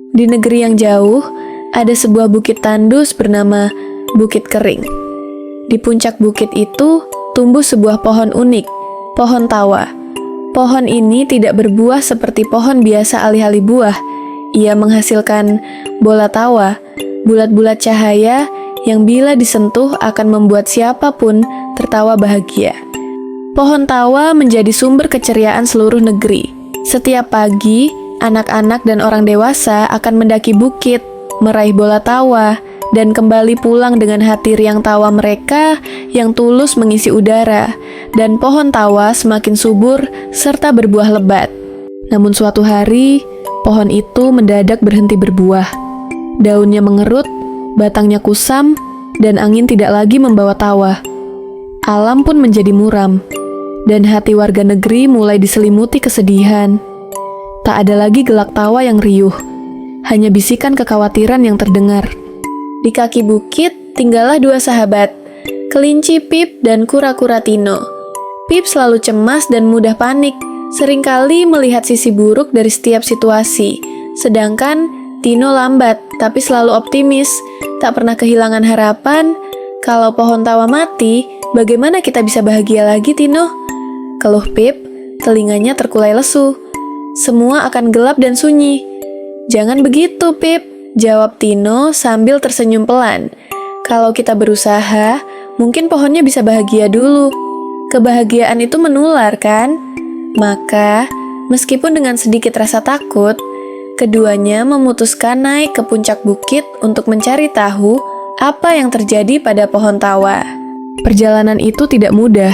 Di negeri yang jauh, ada sebuah bukit tandus bernama Bukit Kering. Di puncak bukit itu tumbuh sebuah pohon unik, pohon tawa. Pohon ini tidak berbuah seperti pohon biasa alih-alih buah. Ia menghasilkan bola tawa, bulat-bulat cahaya yang bila disentuh akan membuat siapapun tertawa bahagia. Pohon tawa menjadi sumber keceriaan seluruh negeri. Setiap pagi, anak-anak dan orang dewasa akan mendaki bukit, meraih bola tawa, dan kembali pulang dengan hati riang tawa mereka yang tulus mengisi udara, dan pohon tawa semakin subur serta berbuah lebat. Namun suatu hari, pohon itu mendadak berhenti berbuah. Daunnya mengerut, batangnya kusam, dan angin tidak lagi membawa tawa. Alam pun menjadi muram, dan hati warga negeri mulai diselimuti kesedihan. Tak ada lagi gelak tawa yang riuh, hanya bisikan kekhawatiran yang terdengar. Di kaki bukit tinggallah dua sahabat, kelinci Pip dan kura-kura Tino. Pip selalu cemas dan mudah panik, seringkali melihat sisi buruk dari setiap situasi. Sedangkan Tino lambat, tapi selalu optimis, tak pernah kehilangan harapan. Kalau pohon tawa mati, bagaimana kita bisa bahagia lagi, Tino? Keluh Pip, telinganya terkulai lesu. Semua akan gelap dan sunyi. Jangan begitu, Pip, jawab Tino sambil tersenyum pelan. Kalau kita berusaha, mungkin pohonnya bisa bahagia dulu. Kebahagiaan itu menular, kan? Maka, meskipun dengan sedikit rasa takut, keduanya memutuskan naik ke puncak bukit untuk mencari tahu apa yang terjadi pada pohon tawa. Perjalanan itu tidak mudah.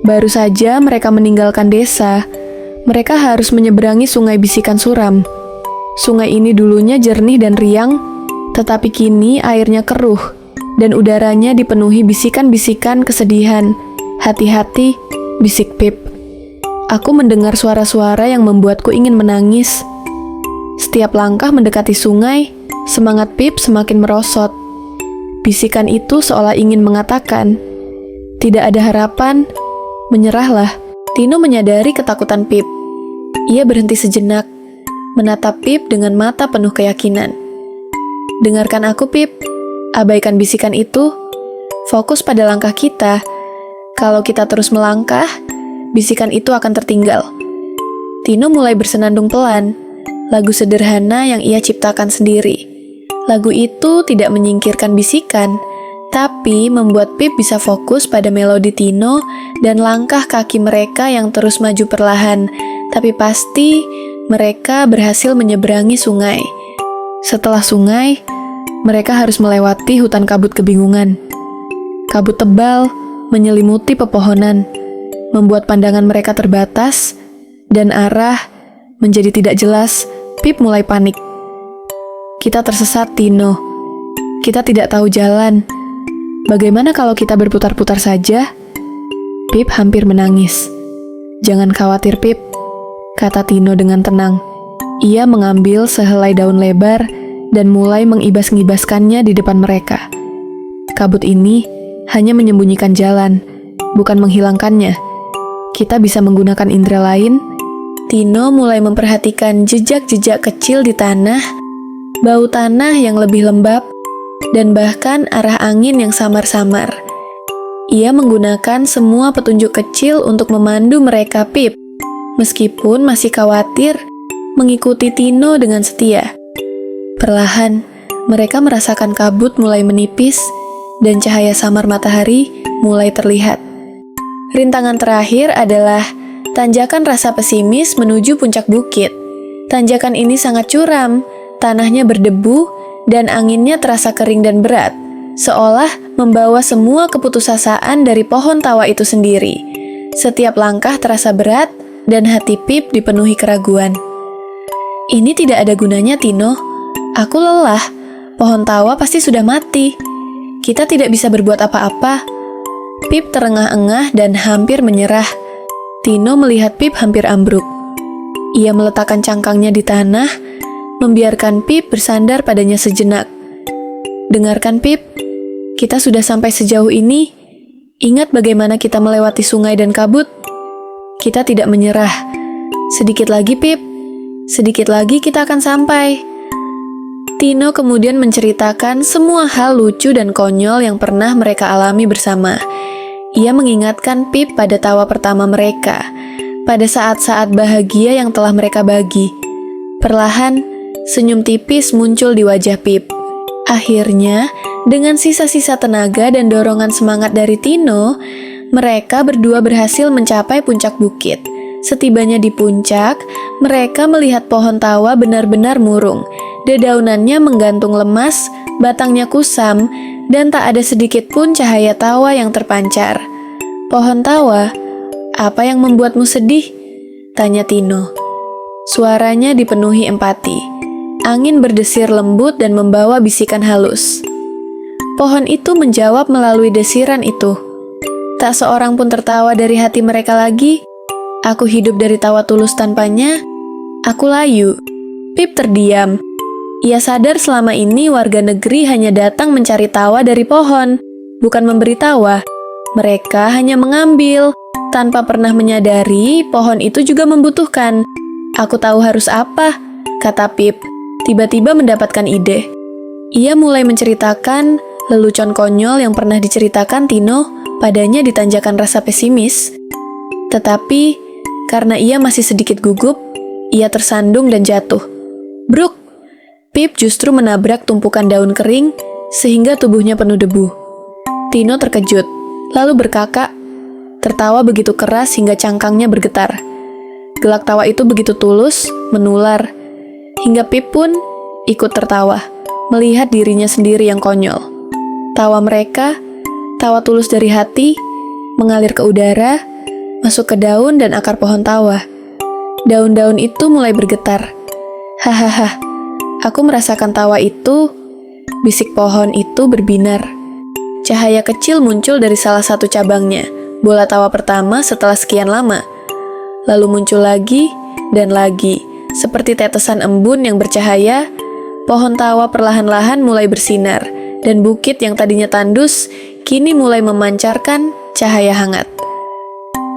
Baru saja mereka meninggalkan desa. Mereka harus menyeberangi sungai bisikan suram. Sungai ini dulunya jernih dan riang, tetapi kini airnya keruh, dan udaranya dipenuhi bisikan-bisikan kesedihan. Hati-hati, bisik Pip. Aku mendengar suara-suara yang membuatku ingin menangis. Setiap langkah mendekati sungai, semangat Pip semakin merosot. Bisikan itu seolah ingin mengatakan, tidak ada harapan, menyerahlah. Tino menyadari ketakutan Pip. Ia berhenti sejenak, menatap Pip dengan mata penuh keyakinan. Dengarkan aku, Pip. Abaikan bisikan itu. Fokus pada langkah kita. Kalau kita terus melangkah, bisikan itu akan tertinggal. Tino mulai bersenandung pelan. Lagu sederhana yang ia ciptakan sendiri. Lagu itu tidak menyingkirkan bisikan, tapi membuat Pip bisa fokus pada melodi Tino dan langkah kaki mereka yang terus maju perlahan. Tapi pasti mereka berhasil menyeberangi sungai. Setelah sungai, mereka harus melewati hutan kabut kebingungan. Kabut tebal menyelimuti pepohonan, membuat pandangan mereka terbatas, dan arah menjadi tidak jelas. Pip mulai panik. Kita tersesat, Tino. Kita tidak tahu jalan. Bagaimana kalau kita berputar-putar saja? Pip hampir menangis. Jangan khawatir, Pip, kata Tino dengan tenang. Ia mengambil sehelai daun lebar dan mulai mengibas-ngibaskannya di depan mereka. Kabut ini hanya menyembunyikan jalan, bukan menghilangkannya. Kita bisa menggunakan indera lain. Tino mulai memperhatikan jejak-jejak kecil di tanah, bau tanah yang lebih lembab, dan bahkan arah angin yang samar-samar. Ia menggunakan semua petunjuk kecil untuk memandu mereka, Pip. Meskipun masih khawatir, mengikuti Tino dengan setia. Perlahan, mereka merasakan kabut mulai menipis dan cahaya samar matahari mulai terlihat. Rintangan terakhir adalah tanjakan rasa pesimis menuju puncak bukit. Tanjakan ini sangat curam, tanahnya berdebu, dan anginnya terasa kering dan berat, seolah membawa semua keputusasaan dari pohon tawa itu sendiri. Setiap langkah terasa berat, dan hati Pip dipenuhi keraguan. Ini tidak ada gunanya, Tino. Aku lelah. Pohon tawa pasti sudah mati. Kita tidak bisa berbuat apa-apa. Pip terengah-engah dan hampir menyerah. Tino melihat Pip hampir ambruk. Ia meletakkan cangkangnya di tanah, membiarkan Pip bersandar padanya sejenak. Dengarkan, Pip. Kita sudah sampai sejauh ini. Ingat bagaimana kita melewati sungai dan kabut? Kita tidak menyerah. Sedikit lagi, Pip. Sedikit lagi kita akan sampai. Tino kemudian menceritakan semua hal lucu dan konyol yang pernah mereka alami bersama. Ia mengingatkan Pip pada tawa pertama mereka, pada saat-saat bahagia yang telah mereka bagi. Perlahan, senyum tipis muncul di wajah Pip. Akhirnya, dengan sisa-sisa tenaga dan dorongan semangat dari Tino, mereka berdua berhasil mencapai puncak bukit. Setibanya di puncak, mereka melihat pohon tawa benar-benar murung. Dedaunannya menggantung lemas, batangnya kusam, dan tak ada sedikit pun cahaya tawa yang terpancar. "Pohon tawa, apa yang membuatmu sedih?" tanya Tino. Suaranya dipenuhi empati. Angin berdesir lembut dan membawa bisikan halus. Pohon itu menjawab melalui desiran itu. Tak seorang pun tertawa dari hati mereka lagi. Aku hidup dari tawa tulus tanpanya. Aku layu. Pip terdiam. Ia sadar selama ini warga negeri hanya datang mencari tawa dari pohon, bukan memberi tawa. Mereka hanya mengambil, tanpa pernah menyadari pohon itu juga membutuhkan. "Aku tahu harus apa," kata Pip, tiba-tiba mendapatkan ide. Ia mulai menceritakan lelucon konyol yang pernah diceritakan Tino padanya di tanjakan rasa pesimis. Tetapi, karena ia masih sedikit gugup, ia tersandung dan jatuh. Bruk! Pip justru menabrak tumpukan daun kering sehingga tubuhnya penuh debu. Tino terkejut, lalu berkakak, tertawa begitu keras hingga cangkangnya bergetar. Gelak tawa itu begitu tulus, menular, hingga Pip pun ikut tertawa, melihat dirinya sendiri yang konyol. Tawa mereka, tawa tulus dari hati, mengalir ke udara, masuk ke daun dan akar pohon tawa. Daun-daun itu mulai bergetar. "Hahaha, aku merasakan tawa itu," bisik pohon itu berbinar. Cahaya kecil muncul dari salah satu cabangnya, bola tawa pertama setelah sekian lama. Lalu muncul lagi dan lagi, seperti tetesan embun yang bercahaya. Pohon tawa perlahan-lahan mulai bersinar, dan bukit yang tadinya tandus kini mulai memancarkan cahaya hangat.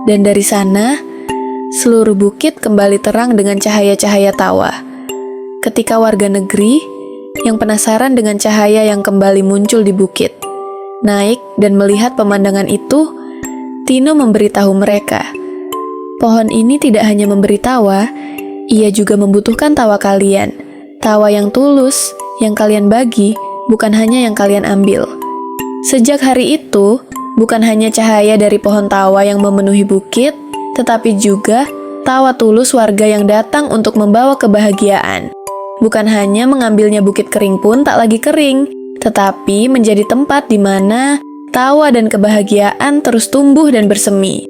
Dan dari sana, seluruh bukit kembali terang dengan cahaya-cahaya tawa. Ketika warga negeri yang penasaran dengan cahaya yang kembali muncul di bukit naik dan melihat pemandangan itu, Tino memberitahu mereka, pohon ini tidak hanya memberi tawa, ia juga membutuhkan tawa kalian. Tawa yang tulus, yang kalian bagi, bukan hanya yang kalian ambil. Sejak hari itu, bukan hanya cahaya dari pohon tawa yang memenuhi bukit, tetapi juga tawa tulus warga yang datang untuk membawa kebahagiaan. Bukan hanya mengambilnya bukit kering pun tak lagi kering, tetapi menjadi tempat di mana tawa dan kebahagiaan terus tumbuh dan bersemi.